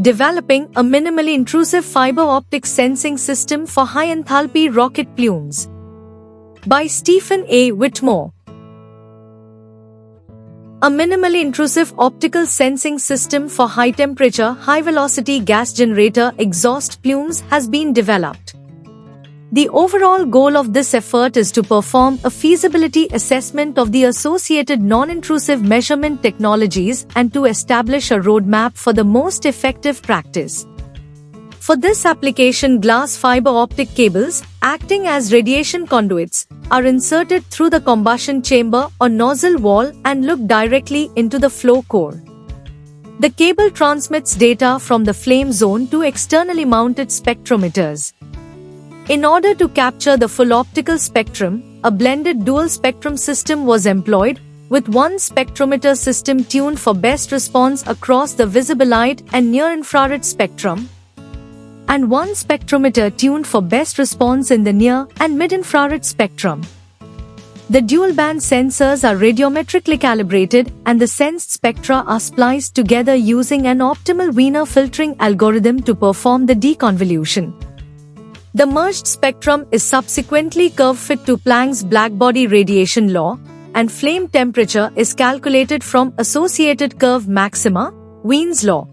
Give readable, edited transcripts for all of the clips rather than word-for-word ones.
developing a minimally intrusive fiber optic sensing system for high-enthalpy rocket plumes. By Stephen A. Whitmore. A minimally intrusive optical sensing system for high-temperature, high-velocity gas generator exhaust plumes has been developed. The overall goal of this effort is to perform a feasibility assessment of the associated non-intrusive measurement technologies and to establish a roadmap for the most effective practice. For this application, glass fiber optic cables, acting as radiation conduits, are inserted through the combustion chamber or nozzle wall and look directly into the flow core. The cable transmits data from the flame zone to externally mounted spectrometers. In order to capture the full optical spectrum, a blended dual spectrum system was employed, with one spectrometer system tuned for best response across the visible light and near-infrared spectrum, and one spectrometer tuned for best response in the near and mid-infrared spectrum. The dual-band sensors are radiometrically calibrated and the sensed spectra are spliced together using an optimal Wiener filtering algorithm to perform the deconvolution. The merged spectrum is subsequently curve-fit to Planck's blackbody radiation law, and flame temperature is calculated from associated curve maxima, Wien's law.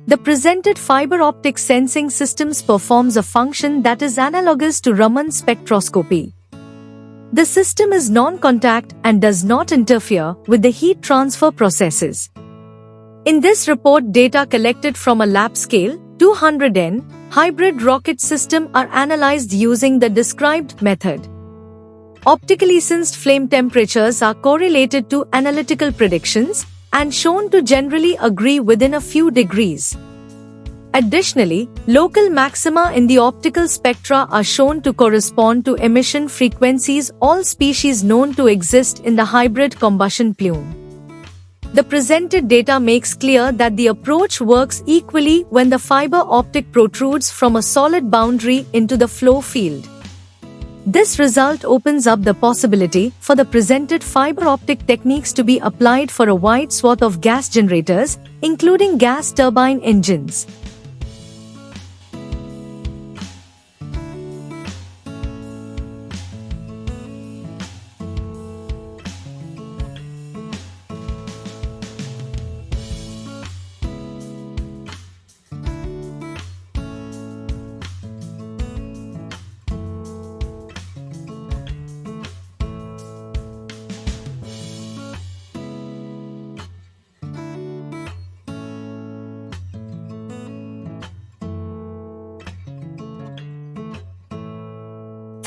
The presented fiber optic sensing systems performs a function that is analogous to Raman spectroscopy. The system is non-contact and does not interfere with the heat transfer processes. In this report, data collected from a lab-scale 200N hybrid rocket system are analyzed using the described method. Optically sensed flame temperatures are correlated to analytical predictions and shown to generally agree within a few degrees. Additionally, local maxima in the optical spectra are shown to correspond to emission frequencies all species known to exist in the hybrid combustion plume. The presented data makes clear that the approach works equally when the fiber optic protrudes from a solid boundary into the flow field. This result opens up the possibility for the presented fiber optic techniques to be applied for a wide swath of gas generators, including gas turbine engines.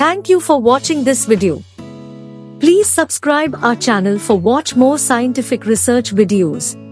Thank you for watching this video. Please subscribe our channel for watch more scientific research videos.